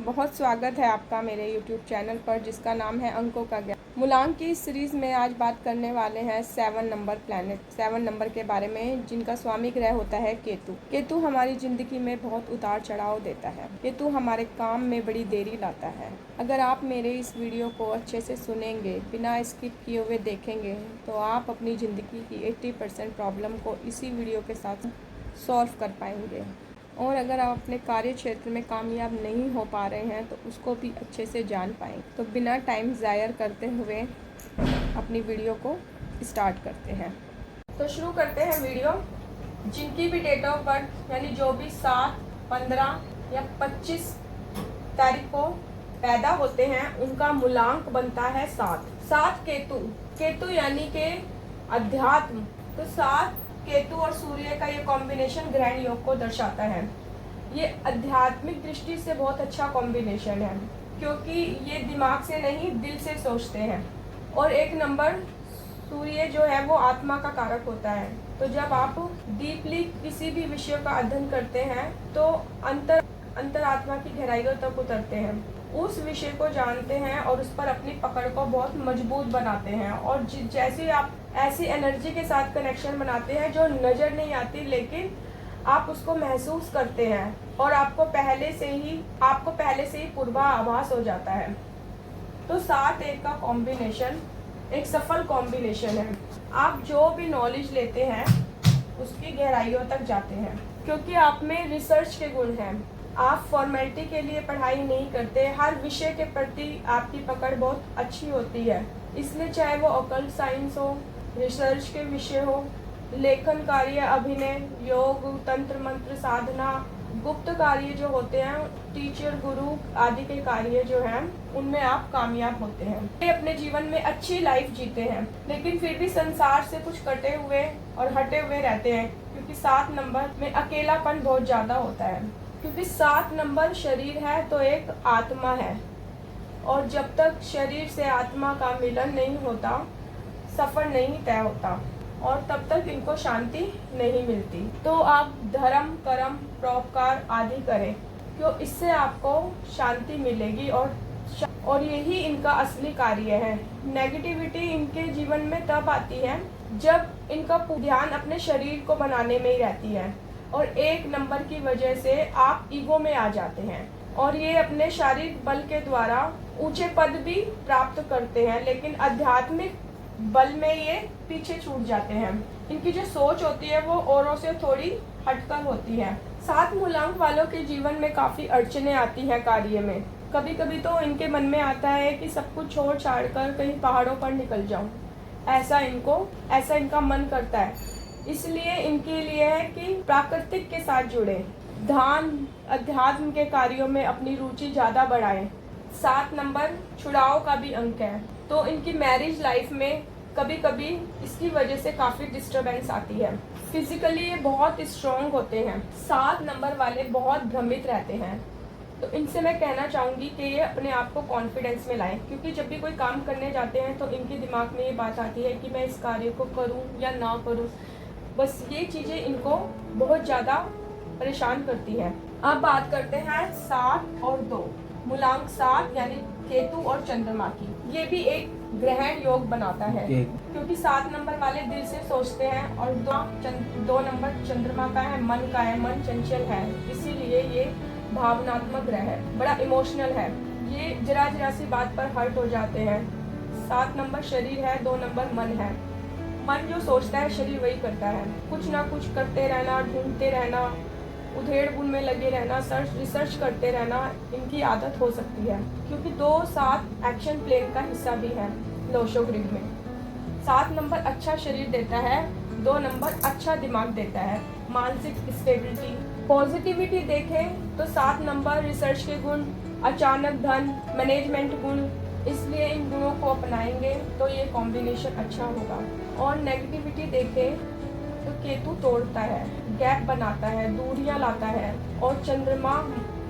बहुत स्वागत है आपका मेरे YouTube चैनल पर जिसका नाम है अंकों का ज्ञान। मूलांक की इस सीरीज़ में आज बात करने वाले हैं 7 नंबर प्लैनेट, 7 नंबर के बारे में, जिनका स्वामी ग्रह होता है केतु। केतु हमारी ज़िंदगी में बहुत उतार चढ़ाव देता है। केतु हमारे काम में बड़ी देरी लाता है। अगर आप मेरे इस वीडियो को अच्छे से सुनेंगे, बिना स्किप किए हुए देखेंगे, तो आप अपनी ज़िंदगी की 80% प्रॉब्लम को इसी वीडियो के साथ सॉल्व कर पाएंगे। और अगर आप अपने कार्य क्षेत्र में कामयाब नहीं हो पा रहे हैं तो उसको भी अच्छे से जान पाएँ। तो बिना टाइम ज़ाया करते हुए अपनी वीडियो को स्टार्ट करते हैं। तो शुरू करते हैं वीडियो। जिनकी भी डेट ऑफ बर्थ यानी जो भी 7, 15 या 25 तारीख को पैदा होते हैं उनका मूलांक बनता है 7। 7 केतु यानी के अध्यात्म। तो 7 केतु और सूर्य का ये कॉम्बिनेशन ग्रहण योग को दर्शाता है। ये आध्यात्मिक दृष्टि से बहुत अच्छा कॉम्बिनेशन है, क्योंकि ये दिमाग से नहीं दिल से सोचते हैं। और एक नंबर सूर्य जो है वो आत्मा का कारक होता है। तो जब आप डीपली किसी भी विषय का अध्ययन करते हैं तो अंतरात्मा की गहराइयों तक उतरते हैं, उस विषय को जानते हैं और उस पर अपनी पकड़ को बहुत मजबूत बनाते हैं। और जैसे आप ऐसी एनर्जी के साथ कनेक्शन बनाते हैं जो नज़र नहीं आती, लेकिन आप उसको महसूस करते हैं और आपको पहले से ही पूर्वाभास हो जाता है। तो 7-1 का कॉम्बिनेशन एक सफल कॉम्बिनेशन है। आप जो भी नॉलेज लेते हैं उसकी गहराइयों तक जाते हैं, क्योंकि आप में रिसर्च के गुण हैं। आप फॉर्मेलिटी के लिए पढ़ाई नहीं करते, हर विषय के प्रति आपकी पकड़ बहुत अच्छी होती है। इसलिए चाहे वो ऑकल्ट साइंस हो, रिसर्च के विषय हो, लेखन कार्य, अभिनय, योग, तंत्र मंत्र साधना, गुप्त कार्य जो होते हैं, टीचर, गुरु आदि के कार्य जो हैं, उनमें आप कामयाब होते हैं। ये अपने जीवन में अच्छी लाइफ जीते हैं, लेकिन फिर भी संसार से कुछ कटे हुए और हटे हुए रहते हैं, क्योंकि 7 नंबर में अकेलापन बहुत ज़्यादा होता है। क्योंकि 7 नंबर शरीर है तो एक आत्मा है, और जब तक शरीर से आत्मा का मिलन नहीं होता सफ़र नहीं तय होता, और तब तक इनको शांति नहीं मिलती। तो आप धर्म, कर्म, परोपकार आदि करें, क्यों इससे आपको शांति मिलेगी और यही इनका असली कार्य है। नेगेटिविटी इनके जीवन में तब आती है जब इनका ध्यान अपने शरीर को बनाने में ही रहती है, और 1 नंबर की वजह से आप ईगो में आ जाते हैं और ये अपने शारीरिक बल के द्वारा ऊंचे पद भी प्राप्त करते हैं, लेकिन आध्यात्मिक बल में ये पीछे छूट जाते हैं। इनकी जो सोच होती है वो औरों से थोड़ी हटकर होती है। 7 मूलांक वालों के जीवन में काफ़ी अड़चने आती हैं कार्य में। कभी कभी तो इनके मन में आता है कि सब कुछ छोड़ छाड़ कर कहीं पहाड़ों पर निकल जाऊं, ऐसा इनका मन करता है। इसलिए इनके लिए है कि प्राकृतिक के साथ जुड़े, ध्यान, अध्यात्म के कार्यों में अपनी रुचि ज़्यादा बढ़ाएं। 7 नंबर छुड़ाव का भी अंक है, तो इनकी मैरिज लाइफ में कभी कभी इसकी वजह से काफ़ी डिस्टरबेंस आती है। फिजिकली ये बहुत स्ट्रॉन्ग होते हैं। 7 नंबर वाले बहुत भ्रमित रहते हैं, तो इनसे मैं कहना चाहूँगी कि ये अपने आप को कॉन्फिडेंस में लाएं, क्योंकि जब भी कोई काम करने जाते हैं तो इनके दिमाग में ये बात आती है कि मैं इस कार्य को करूँ या ना करूँ। बस ये चीज़ें इनको बहुत ज़्यादा परेशान करती है। अब बात करते हैं 7 और 2 मूलांक 7 यानी केतु और चंद्रमा की। ये भी एक ग्रहण योग बनाता है, क्योंकि 7 नंबर वाले दिल से सोचते हैं और 2 नंबर चंद्रमा का है, मन का है, मन चंचल है, इसीलिए ये भावनात्मक ग्रह है, बड़ा इमोशनल है। ये जरा सी बात पर हर्ट हो जाते हैं। 7 नंबर शरीर है, 2 नंबर मन है। मन जो सोचता है शरीर वही करता है। कुछ ना कुछ करते रहना, ढूंढते रहना, उधेड़-बुन में लगे रहना, रिसर्च करते रहना इनकी आदत हो सकती है, क्योंकि 2-7 एक्शन प्लेन का हिस्सा भी है लोशो ग्रिड में। 7 नंबर अच्छा शरीर देता है, 2 नंबर अच्छा दिमाग देता है, मानसिक स्टेबिलिटी, पॉजिटिविटी देखें तो 7 नंबर रिसर्च के गुण, अचानक धन, मैनेजमेंट गुण, इसलिए इन गुणों को अपनाएंगे तो ये कॉम्बिनेशन अच्छा होगा। और नेगेटिविटी देखें तो केतु तोड़ता है, गैप बनाता है, दूरियां लाता है, और चंद्रमा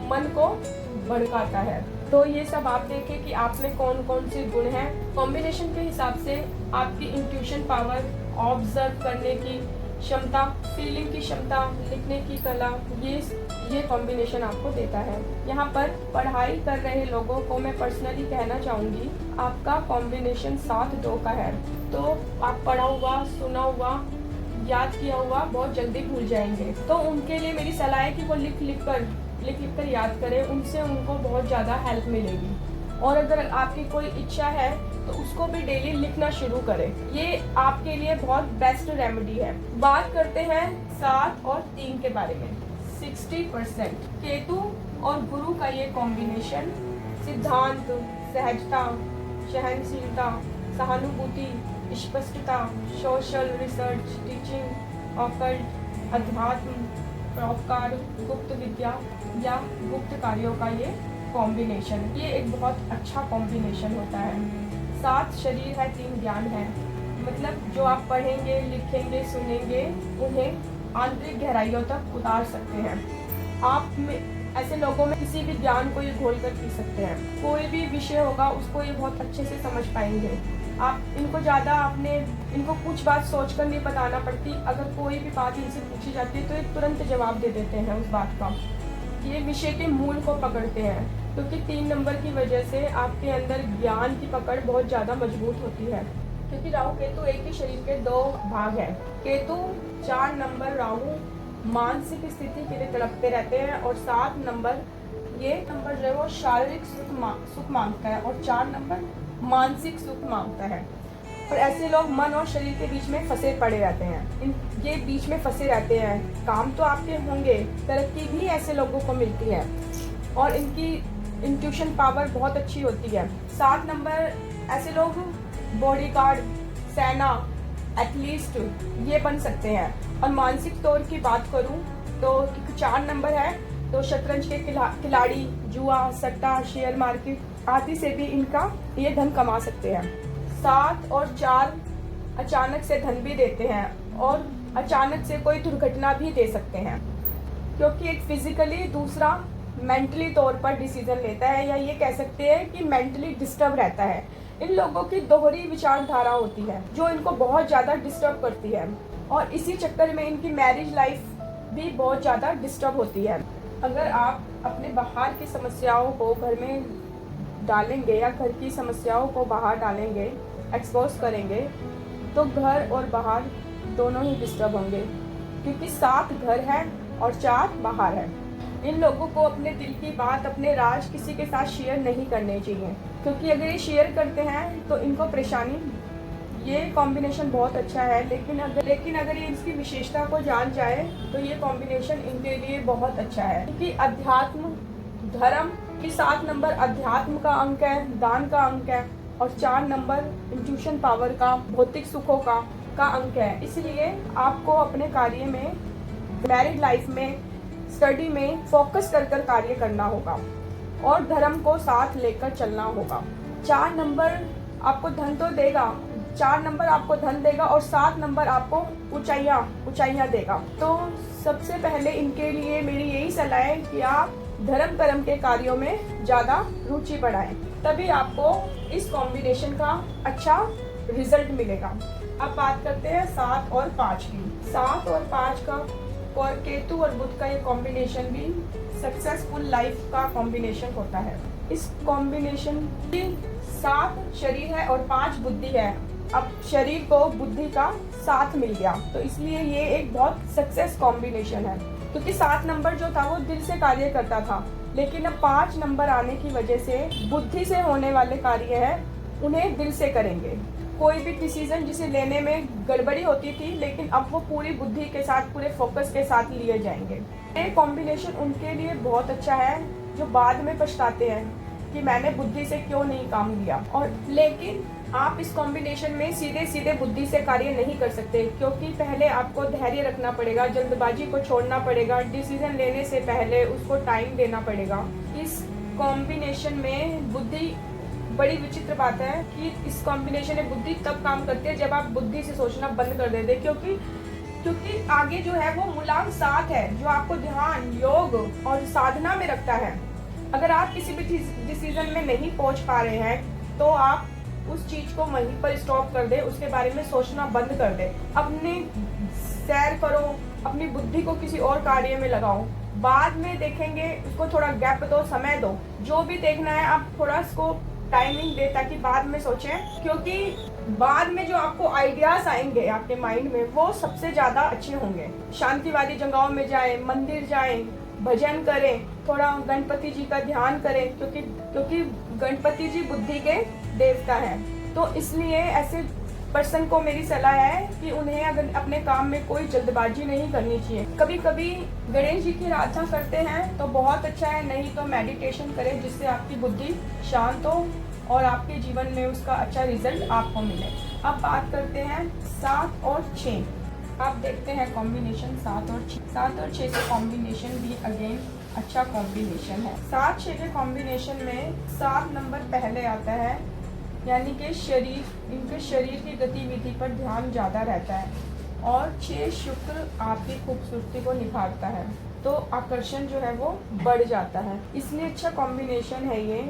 मन को भड़काता है। तो ये सब आप देखें कि आप में कौन कौन से गुण हैं। कॉम्बिनेशन के हिसाब से आपकी इंट्यूशन पावर, ऑब्जर्व करने की क्षमता, फीलिंग की क्षमता, लिखने की कला, ये कॉम्बिनेशन आपको देता है। यहाँ पर पढ़ाई कर रहे लोगों को मैं पर्सनली कहना चाहूँगी, आपका कॉम्बिनेशन 7-2 का है, तो आप पढ़ा हुआ, सुना हुआ, याद किया हुआ बहुत जल्दी भूल जाएंगे। तो उनके लिए मेरी सलाह है कि वो लिख लिख कर याद करें, उनसे उनको बहुत ज़्यादा हेल्प मिलेगी। और अगर आपकी कोई इच्छा है तो उसको भी डेली लिखना शुरू करें, ये आपके लिए बहुत बेस्ट रेमेडी है। बात करते हैं 7 और 3 के बारे में। 60% केतु और गुरु का ये कॉम्बिनेशन सिद्धांत, सहजता, सहनशीलता, सहानुभूति, स्पष्टता, सोशल रिसर्च, टीचिंग, ऑकल्ट, अध्यात्म, परोपकार, गुप्त विद्या या गुप्त कार्यों का ये कॉम्बिनेशन, ये एक बहुत अच्छा कॉम्बिनेशन होता है। 7 शरीर है, 3 ज्ञान है, मतलब जो आप पढ़ेंगे, लिखेंगे, सुनेंगे, उन्हें आंतरिक गहराइयों तक उतार सकते हैं। आप में ऐसे लोगों में किसी भी ज्ञान को ये घोल कर पी सकते हैं। कोई भी विषय होगा उसको ये बहुत अच्छे से समझ पाएंगे। आप इनको कुछ बात सोचकर नहीं बताना पड़ती, अगर कोई भी बात इनसे पूछी जाती है तो ये तुरंत जवाब दे देते हैं उस बात का। ये विषय के मूल को पकड़ते हैं, क्योंकि 3 नंबर की वजह से आपके अंदर ज्ञान की पकड़ बहुत ज़्यादा मजबूत होती है। क्योंकि राहु केतु एक ही शरीर के 2 भाग हैं। केतु 4 नंबर राहु मानसिक स्थिति के लिए तड़पते रहते हैं, और 7 नंबर ये नंबर जो है वो शारीरिक सुख मांगता है, और 4 नंबर मानसिक सुख मांगता है। और ऐसे लोग मन और शरीर के बीच में फंसे पड़े रहते हैं, ये बीच में फंसे रहते हैं। काम तो आपके होंगे, तरक्की भी ऐसे लोगों को मिलती है, और इनकी इंट्यूशन पावर बहुत अच्छी होती है। 7 नंबर ऐसे लोग बॉडीगार्ड, सेना, एथलीट ये बन सकते हैं। और मानसिक तौर की बात करूं तो 4 नंबर है तो शतरंज के खिलाड़ी, जुआ, सट्टा, शेयर मार्केट आदि से भी इनका ये धन कमा सकते हैं। 7 और 4 अचानक से धन भी देते हैं, और अचानक से कोई दुर्घटना भी दे सकते हैं, क्योंकि एक फिजिकली, दूसरा मेंटली तौर पर डिसीजन लेता है, या ये कह सकते हैं कि मेंटली डिस्टर्ब रहता है। इन लोगों की दोहरी विचारधारा होती है जो इनको बहुत ज़्यादा डिस्टर्ब करती है, और इसी चक्कर में इनकी मैरिज लाइफ भी बहुत ज़्यादा डिस्टर्ब होती है। अगर आप अपने बाहर की समस्याओं को घर में डालेंगे या घर की समस्याओं को बाहर डालेंगे, एक्सपोज करेंगे, तो घर और बाहर दोनों ही डिस्टर्ब होंगे, क्योंकि 7 घर है और 4 बाहर है। इन लोगों को अपने दिल की बात, अपने राज किसी के साथ शेयर नहीं करने चाहिए, क्योंकि अगर ये शेयर करते हैं तो इनको परेशानी। ये कॉम्बिनेशन बहुत अच्छा है, लेकिन अगर ये इसकी विशेषता को जान जाए तो ये कॉम्बिनेशन इनके लिए बहुत अच्छा है। क्योंकि अध्यात्म, धर्म की 7 नंबर अध्यात्म का अंक है, दान का अंक है, और 4 नंबर इंट्यूशन पावर का, भौतिक सुखों का अंक है। इसलिए आपको अपने कार्य में, मैरिड लाइफ में, स्टडी में फोकस कर कार्य करना होगा, और धर्म को साथ लेकर चलना होगा। 4 नंबर आपको धन तो देगा, 4 नंबर आपको धन देगा, और 7 नंबर आपको ऊंचाइयां देगा। तो सबसे पहले इनके लिए मेरी यही सलाह है कि आप धर्म कर्म के कार्यों में ज़्यादा रुचि बढ़ाएं, तभी आपको इस कॉम्बिनेशन का अच्छा रिजल्ट मिलेगा। अब बात करते हैं 7 और 5 की। 7 और 5 का और केतु और बुध का ये कॉम्बिनेशन भी सक्सेसफुल लाइफ का कॉम्बिनेशन होता है। इस कॉम्बिनेशन की 7 शरीर है और 5 बुद्धि है। अब शरीर को बुद्धि का साथ मिल गया, तो इसलिए ये एक बहुत सक्सेस कॉम्बिनेशन है। क्योंकि 7 नंबर जो था वो दिल से कार्य करता था, लेकिन अब 5 नंबर आने की वजह से बुद्धि से होने वाले कार्य है उन्हें दिल से करेंगे। कोई भी डिसीजन जिसे लेने में गड़बड़ी होती थी, लेकिन अब वो पूरी बुद्धि के साथ, पूरे फोकस के साथ लिए जाएंगे। ये कॉम्बिनेशन उनके लिए बहुत अच्छा है जो बाद में पछताते हैं कि मैंने बुद्धि से क्यों नहीं काम लिया। और लेकिन आप इस कॉम्बिनेशन में सीधे सीधे बुद्धि से कार्य नहीं कर सकते, क्योंकि पहले आपको धैर्य रखना पड़ेगा, जल्दबाजी को छोड़ना पड़ेगा, डिसीजन लेने से पहले उसको टाइम देना पड़ेगा। इस कॉम्बिनेशन में बुद्धि, बड़ी विचित्र बात है कि इस कॉम्बिनेशन में बुद्धि तब काम करती है जब आप बुद्धि से सोचना बंद कर देते, क्योंकि आगे जो है वो मूलांक 7 है जो आपको ध्यान, योग और साधना में रखता है। अगर आप किसी भी डिसीजन में नहीं पहुंच पा रहे हैं तो आप उस चीज को वहीं पर स्टॉप कर दे, उसके बारे में सोचना बंद कर दे, अपने सैर करो, अपनी बुद्धि को किसी और कार्य में लगाओ, बाद में देखेंगे, उसको थोड़ा गैप दो, समय दो। जो भी देखना है आप थोड़ा इसको टाइमिंग दे ताकि बाद में सोचें, क्योंकि बाद में जो आपको आइडियाज आएंगे आपके माइंड में वो सबसे ज्यादा अच्छे होंगे। शांति वाली जगहों में जाएं, मंदिर जाएं, भजन करें, थोड़ा गणपति जी का ध्यान करें, क्योंकि गणपति जी बुद्धि के देवता हैं। तो इसलिए ऐसे पर्सन को मेरी सलाह है कि उन्हें अगर अपने काम में कोई जल्दबाजी नहीं करनी चाहिए। कभी कभी गणेश जी की आराधना करते हैं तो बहुत अच्छा है, नहीं तो मेडिटेशन करें जिससे आपकी बुद्धि शांत हो और आपके जीवन में उसका अच्छा रिजल्ट आपको मिले। अब बात करते हैं 7 और 6। आप देखते हैं कॉम्बिनेशन 7 और 6। 7 और 6 के कॉम्बिनेशन भी अगेन अच्छा कॉम्बिनेशन है। 7-6 के कॉम्बिनेशन में 7 नंबर पहले आता है, यानी कि इनके शरीर की गतिविधि पर ध्यान ज़्यादा रहता है, और 6 शुक्र आपकी खूबसूरती को निखारता है, तो आकर्षण जो है वो बढ़ जाता है। इसलिए अच्छा कॉम्बिनेशन है ये,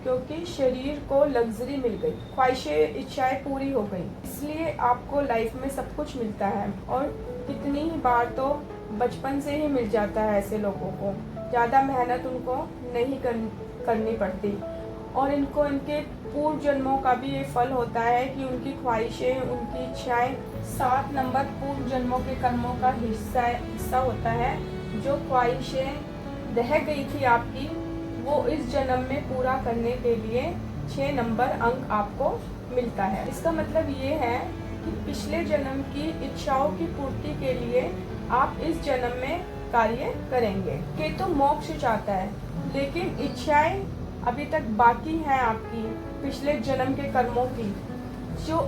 क्योंकि शरीर को लग्जरी मिल गई, ख्वाहिशें इच्छाएं पूरी हो गई, इसलिए आपको लाइफ में सब कुछ मिलता है। और कितनी ही बार तो बचपन से ही मिल जाता है ऐसे लोगों को, ज़्यादा मेहनत उनको नहीं करनी पड़ती। और इनको इनके पूर्व जन्मों का भी ये फल होता है कि उनकी ख्वाहिशें, उनकी इच्छाएं, 7 नंबर पूर्व जन्मों के कर्मों का हिस्सा होता है। जो ख्वाहिशें रह गई थी आपकी, वो इस जन्म में पूरा करने के लिए 6 नंबर अंक आपको मिलता है। इसका मतलब ये है कि पिछले जन्म की इच्छाओं की पूर्ति के लिए आप इस जन्म में कार्य करेंगे। केतु मोक्ष चाहता है, लेकिन इच्छाएं अभी तक बाकी हैं आपकी पिछले जन्म के कर्मों की, जो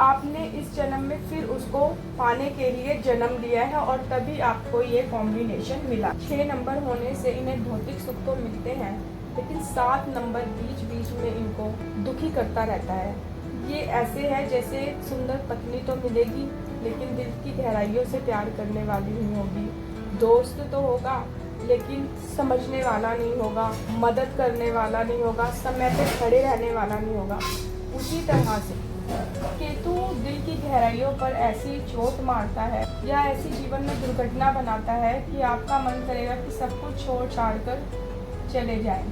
आपने इस जन्म में फिर उसको पाने के लिए जन्म लिया है, और तभी आपको ये कॉम्बिनेशन मिला। 6 नंबर होने से इन्हें भौतिक सुख तो मिलते हैं, लेकिन 7 नंबर बीच बीच में इनको दुखी करता रहता है। ये ऐसे है जैसे सुंदर पत्नी तो मिलेगी, लेकिन दिल की गहराइयों से प्यार करने वाली नहीं होगी। दोस्त तो होगा, लेकिन समझने वाला नहीं होगा, मदद करने वाला नहीं होगा, समय पे खड़े रहने वाला नहीं होगा। उसी तरह से केतु दिल की गहराइयों पर ऐसी चोट मारता है या ऐसी जीवन में दुर्घटना बनाता है कि आपका मन करेगा कि सब कुछ छोड़ छाड़ कर चले जाएं।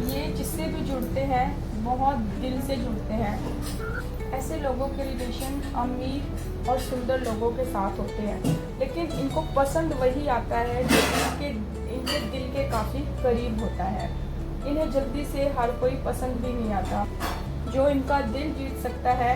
ये जिससे भी जुड़ते हैं बहुत दिल से जुड़ते हैं। ऐसे लोगों के रिलेशन अमीर और सुंदर लोगों के साथ होते हैं, लेकिन इनको पसंद वही आता है जो इनके दिल के काफ़ी करीब होता है। इन्हें जल्दी से हर कोई पसंद भी नहीं आता। जो इनका दिल जीत सकता है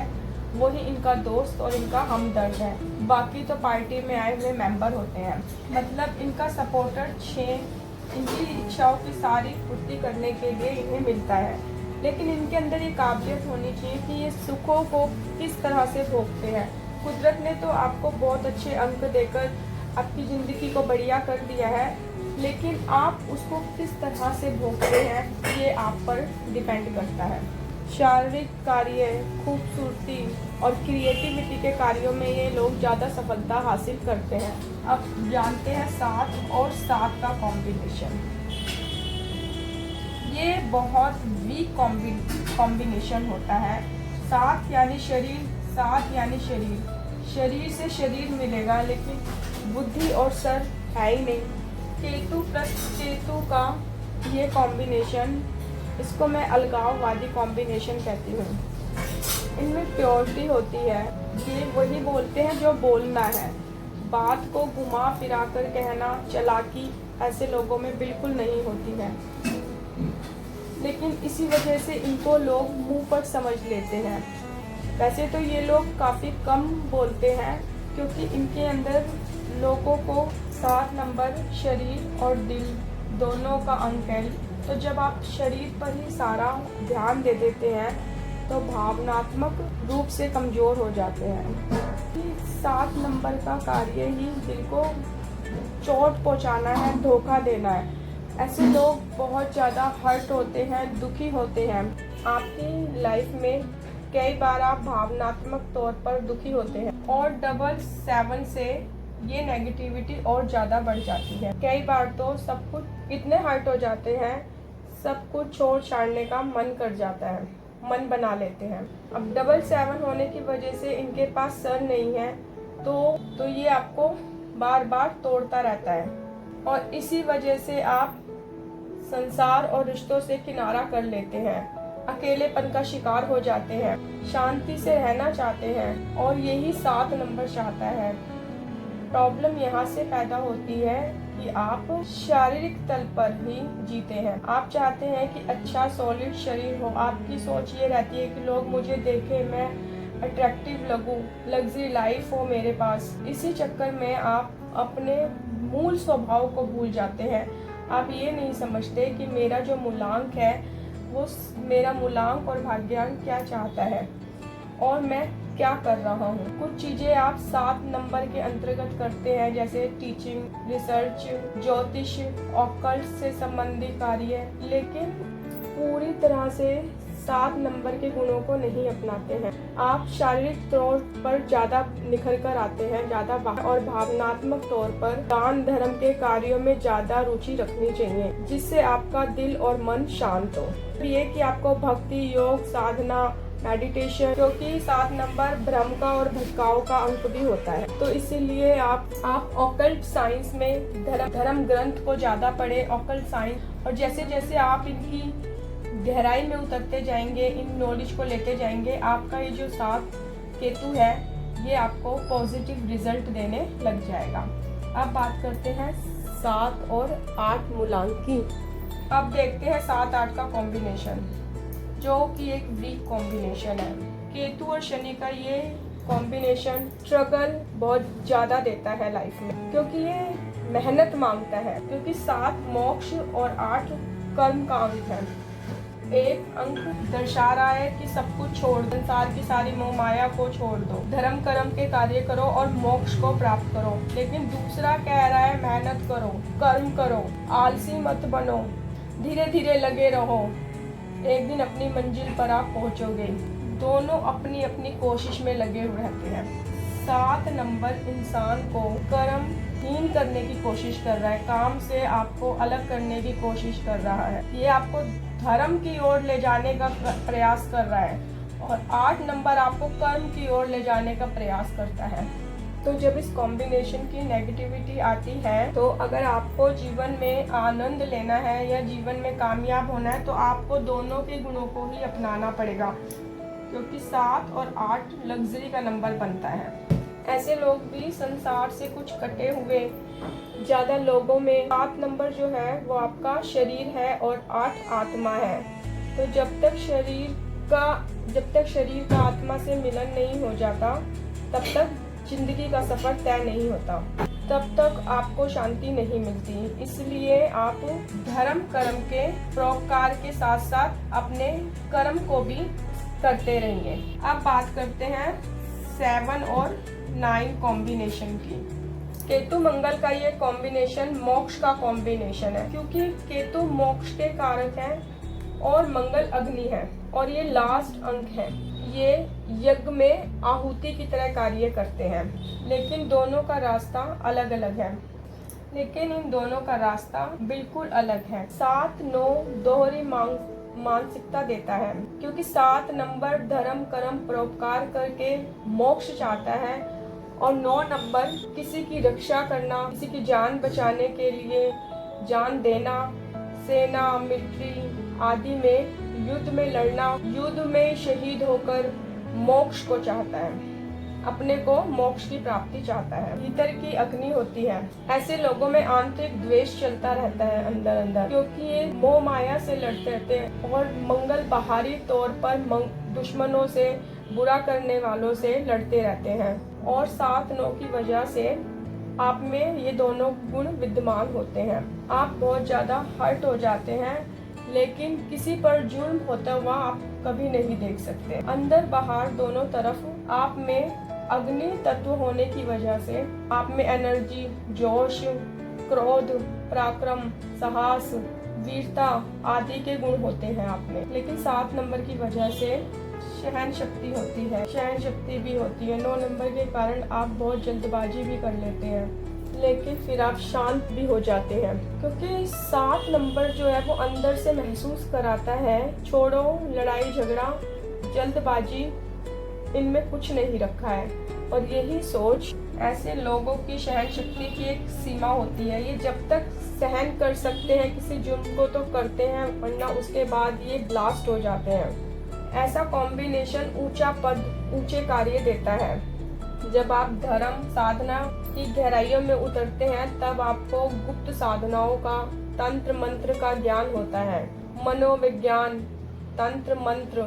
वही इनका दोस्त और इनका हमदर्द है, बाकी तो पार्टी में आए हुए मेंबर होते हैं। मतलब इनका सपोर्टर 6 इनकी इच्छाओं की सारी पूर्ति करने के लिए इन्हें मिलता है, लेकिन इनके अंदर ये काबिलियत होनी चाहिए कि ये सुखों को किस तरह से भोगते हैं। कुदरत ने तो आपको बहुत अच्छे अंक देकर आपकी ज़िंदगी को बढ़िया कर दिया है, लेकिन आप उसको किस तरह से भोगते हैं ये आप पर डिपेंड करता है। शारीरिक कार्य, खूबसूरती और क्रिएटिविटी के कार्यों में ये लोग ज़्यादा सफलता हासिल करते हैं। अब जानते हैं 7 और 7 का कॉम्बिनेशन। ये बहुत वीक कॉम्बिनेशन होता है। 7 यानी शरीर, 7 यानी शरीर, शरीर से शरीर मिलेगा, लेकिन बुद्धि और सर है ही नहीं। केतु प्लस केतु का ये कॉम्बिनेशन, इसको मैं अलगाववादी कॉम्बिनेशन कहती हूँ। इनमें प्योरिटी होती है, ये वही बोलते हैं जो बोलना है। बात को घुमा फिरा कर कहना, चालाकी ऐसे लोगों में बिल्कुल नहीं होती है, लेकिन इसी वजह से इनको लोग मुंह पर समझ लेते हैं। वैसे तो ये लोग काफ़ी कम बोलते हैं, क्योंकि इनके अंदर लोगों को 7 नंबर शरीर और दिल दोनों का अंक है। तो जब आप शरीर पर ही सारा ध्यान दे देते हैं तो भावनात्मक रूप से कमज़ोर हो जाते हैं। 7 नंबर का कार्य ही दिल को चोट पहुंचाना है, धोखा देना है। ऐसे लोग बहुत ज़्यादा हर्ट होते हैं, दुखी होते हैं। आपकी लाइफ में कई बार आप भावनात्मक तौर पर दुखी होते हैं, और 7 से ये नेगेटिविटी और ज़्यादा बढ़ जाती है। कई बार तो सब कुछ इतने हर्ट हो जाते हैं, सब कुछ छोड़ छाड़ने का मन कर जाता है, मन बना लेते हैं। अब 7 होने की वजह से इनके पास सर नहीं है, तो ये आपको बार बार तोड़ता रहता है और इसी वजह से आप संसार और रिश्तों से किनारा कर लेते हैं, अकेलेपन का शिकार हो जाते हैं, शांति से रहना चाहते हैं और यही 7 नंबर चाहता है। प्रॉब्लम यहाँ से पैदा होती है कि आप शारीरिक तल पर ही जीते हैं। आप चाहते हैं कि अच्छा सॉलिड शरीर हो, आपकी सोच ये रहती है कि लोग मुझे देखें, मैं अट्रैक्टिव लगूं, लग्जरी लाइफ हो मेरे पास। इसी चक्कर में आप अपने मूल स्वभाव को भूल जाते हैं। आप ये नहीं समझते कि मेरा जो मूलांक है वो मेरा मूलांक और भाग्यांक क्या चाहता है और मैं क्या कर रहा हूँ। कुछ चीजें आप 7 नंबर के अंतर्गत करते हैं, जैसे टीचिंग, रिसर्च, ज्योतिष, ऑकल्ट से संबंधित कार्य, लेकिन पूरी तरह से 7 नंबर के गुणों को नहीं अपनाते हैं। आप शारीरिक तौर पर ज्यादा निखर कर आते हैं, ज्यादा और भावनात्मक तौर पर दान धर्म के कार्यों में ज्यादा रुचि रखनी चाहिए, जिससे आपका दिल और मन शांत हो। ये कि आपको भक्ति, योग, साधना, मेडिटेशन, क्योंकि 7 नंबर भ्रम का और भटकाव का अंक भी होता है, तो इसीलिए आप ऑकल्ट साइंस में धर्म ग्रंथ को ज्यादा पढ़े, ऑकल्ट साइंस, और जैसे जैसे आप इनकी गहराई में उतरते जाएंगे, इन नॉलेज को लेते जाएंगे, आपका ये जो 7 केतु है ये आपको पॉजिटिव रिजल्ट देने लग जाएगा। अब बात करते हैं 7 और 8 मूलांक की। अब देखते हैं 7-8 का कॉम्बिनेशन, जो कि एक वीक कॉम्बिनेशन है। केतु और शनि का ये कॉम्बिनेशन स्ट्रगल बहुत ज्यादा देता है लाइफ में, क्योंकि ये मेहनत मांगता है, क्योंकि 7 मोक्ष और 8 कर्म का अंक है। एक अंक दर्शा रहा है कि सब कुछ छोड़ दो, संसार की सारी मोह माया को छोड़ दो, धर्म कर्म के कार्य करो और मोक्ष को प्राप्त करो। लेकिन दूसरा कह रहा है मेहनत करो, कर्म करो, आलसी मत बनो, धीरे धीरे लगे रहो, एक दिन अपनी मंजिल पर आप पहुंचोगे। दोनों अपनी अपनी कोशिश में लगे हुए रहते हैं। 7 नंबर इंसान को कर्महीन करने की कोशिश कर रहा है, काम से आपको अलग करने की कोशिश कर रहा है, ये आपको धर्म की ओर ले जाने का प्रयास कर रहा है, और 8 नंबर आपको कर्म की ओर ले जाने का प्रयास करता है। तो जब इस कॉम्बिनेशन की नेगेटिविटी आती है, तो अगर आपको जीवन में आनंद लेना है या जीवन में कामयाब होना है, तो आपको दोनों के गुणों को ही अपनाना पड़ेगा, क्योंकि 7 और 8 लग्जरी का नंबर बनता है। ऐसे लोग भी संसार से कुछ कटे हुए ज्यादा लोगों में 7 नंबर जो है वो आपका शरीर है और 8 आत्मा है। तो जब तक शरीर का आत्मा से मिलन नहीं हो जाता, तब तक जिंदगी का सफर तय नहीं होता, तब तक आपको शांति नहीं मिलती। इसलिए आप धर्म कर्म के परोपकार के साथ साथ अपने कर्म को भी करते रहिए। अब बात करते हैं 7 और 9 कॉम्बिनेशन की। केतु मंगल का ये कॉम्बिनेशन मोक्ष का कॉम्बिनेशन है, क्योंकि केतु मोक्ष के कारक है और मंगल अग्नि है, और ये लास्ट अंक है। ये यज्ञ में आहुति की तरह कार्य करते हैं, लेकिन दोनों का रास्ता अलग अलग है। लेकिन इन दोनों का रास्ता बिल्कुल अलग है। 7-9 दोहरी मानसिकता देता है, क्योंकि 7 नंबर धर्म कर्म परोपकार करके मोक्ष चाहता है, और 9 नंबर किसी की रक्षा करना, किसी की जान बचाने के लिए जान देना, सेना मिलिट्री आदि में युद्ध में लड़ना, युद्ध में शहीद होकर मोक्ष को चाहता है, अपने को मोक्ष की प्राप्ति चाहता है। भीतर की अग्नि होती है। ऐसे लोगों में आंतरिक द्वेष चलता रहता है अंदर अंदर, क्योंकि ये मोह माया से लड़ते रहते हैं, और मंगल बाहरी तौर पर दुश्मनों से, बुरा करने वालों से लड़ते रहते हैं, और 7-9 की वजह से आप में ये दोनों गुण विद्यमान होते हैं। आप बहुत ज्यादा हर्ट हो जाते हैं, लेकिन किसी पर जुल्म होता हुआ आप कभी नहीं देख सकते। अंदर बाहर दोनों तरफ आप में अग्नि तत्व होने की वजह से आप में एनर्जी, जोश, क्रोध, पराक्रम, साहस, वीरता आदि के गुण होते हैं आप में। लेकिन 7 नंबर की वजह से सहन शक्ति होती है, सहन शक्ति भी होती है। 9 नंबर के कारण आप बहुत जल्दबाजी भी कर लेते हैं, लेकिन फिर आप शांत भी हो जाते हैं, क्योंकि 7 नंबर जो है वो अंदर से महसूस कराता है, छोड़ो लड़ाई झगड़ा, जल्दबाजी, इनमें कुछ नहीं रखा है। और यही सोच ऐसे लोगों की सहन शक्ति की एक सीमा होती है। ये जब तक सहन कर सकते हैं किसी जुर्म को तो करते हैं, वरना उसके बाद ये ब्लास्ट हो जाते हैं। ऐसा कॉम्बिनेशन ऊंचा पद ऊंचे कार्य देता है। जब आप धर्म साधना की गहराइयों में उतरते हैं तब आपको गुप्त साधनाओं का, तंत्र मंत्र का ज्ञान होता है। मनोविज्ञान, तंत्र मंत्र,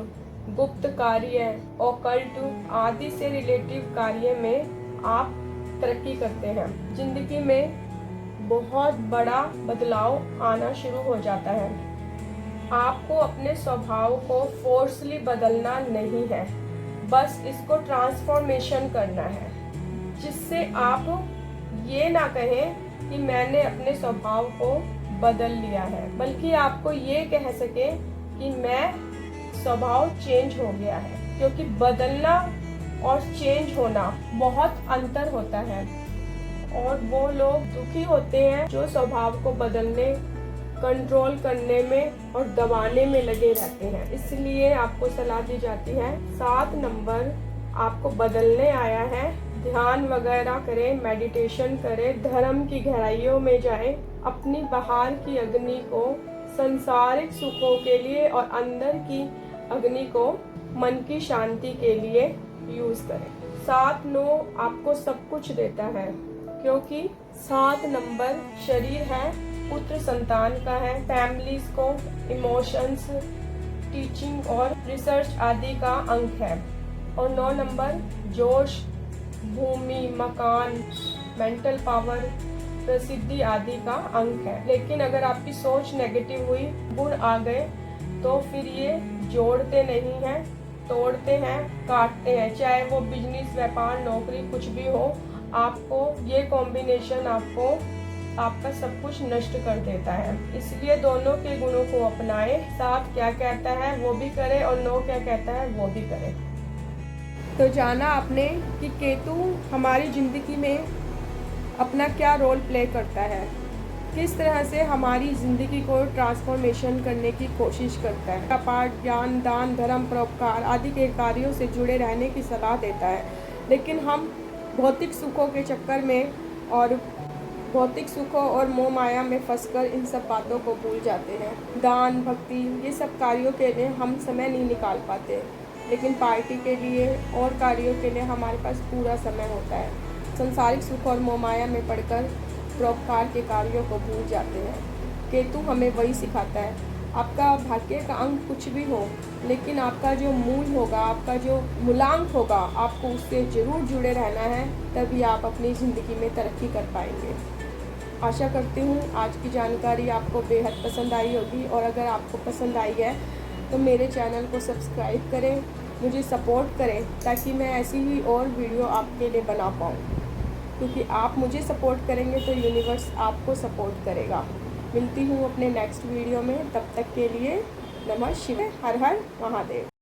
गुप्त कार्य, ओकल्ट आदि से रिलेटिव कार्य में आप तरक्की करते हैं। जिंदगी में बहुत बड़ा बदलाव आना शुरू हो जाता है। आपको अपने स्वभाव को फोर्सली बदलना नहीं है, बस इसको ट्रांसफॉर्मेशन करना है, जिससे आप ये ना कहें कि मैंने अपने स्वभाव को बदल लिया है, बल्कि आपको ये कह सके कि मैं स्वभाव चेंज हो गया है। क्योंकि बदलना और चेंज होना बहुत अंतर होता है, और वो लोग दुखी होते हैं जो स्वभाव को बदलने, कंट्रोल करने में और दबाने में लगे रहते हैं। इसलिए आपको सलाह दी जाती है 7 नंबर आपको बदलने आया है। ध्यान वगैरह करें, मेडिटेशन करें, धर्म की गहराइयों में जाएं, अपनी बाहर की अग्नि को संसारिक सुखों के लिए और अंदर की अग्नि को मन की शांति के लिए यूज करें। 7-9 आपको सब कुछ देता है, क्योंकि 7 नंबर शरीर है, पुत्र संतान का है, फैमिलीज को, इमोशंस, टीचिंग और रिसर्च आदि का अंक है। और 9 नंबर जोश, भूमि, मकान, मेंटल पावर, प्रसिद्धि आदि का अंक है। लेकिन अगर आपकी सोच नेगेटिव हुई, गुण आ गए, तो फिर ये जोड़ते नहीं हैं, तोड़ते हैं, काटते हैं। चाहे वो बिजनेस, व्यापार, नौकरी कुछ भी हो, आपको ये कॉम्बिनेशन आपका सब कुछ नष्ट कर देता है। इसलिए दोनों के गुणों को अपनाएं। 7 क्या कहता है वो भी करें और 9 क्या कहता है वो भी करें। तो जाना आपने कि केतु हमारी जिंदगी में अपना क्या रोल प्ले करता है, किस तरह से हमारी ज़िंदगी को ट्रांसफॉर्मेशन करने की कोशिश करता है। पाठ, ज्ञान, दान, धर्म, परोपकार आदि के कार्यों से जुड़े रहने की सलाह देता है। लेकिन हम भौतिक सुखों के चक्कर में और भौतिक सुखों और मोह माया में फंसकर इन सब बातों को भूल जाते हैं। दान, भक्ति, ये सब कार्यों के लिए हम समय नहीं निकाल पाते, लेकिन पार्टी के लिए और कार्यों के लिए हमारे पास पूरा समय होता है। संसारिक सुख और मोह माया में पड़कर परोपकार के कार्यों को भूल जाते हैं। केतु हमें वही सिखाता है। आपका भाग्य का अंक कुछ भी हो, लेकिन आपका जो मूल होगा, आपका जो मूलांक होगा, आपको उससे ज़रूर जुड़े रहना है, तभी आप अपनी ज़िंदगी में तरक्की कर पाएंगे। आशा करती हूँ आज की जानकारी आपको बेहद पसंद आई होगी, और अगर आपको पसंद आई है तो मेरे चैनल को सब्सक्राइब करें, मुझे सपोर्ट करें, ताकि मैं ऐसी ही और वीडियो आपके लिए बना पाऊँ। क्योंकि आप मुझे सपोर्ट करेंगे तो यूनिवर्स आपको सपोर्ट करेगा। मिलती हूँ अपने नेक्स्ट वीडियो में, तब तक के लिए नमः शिवाय, हर हर महादेव।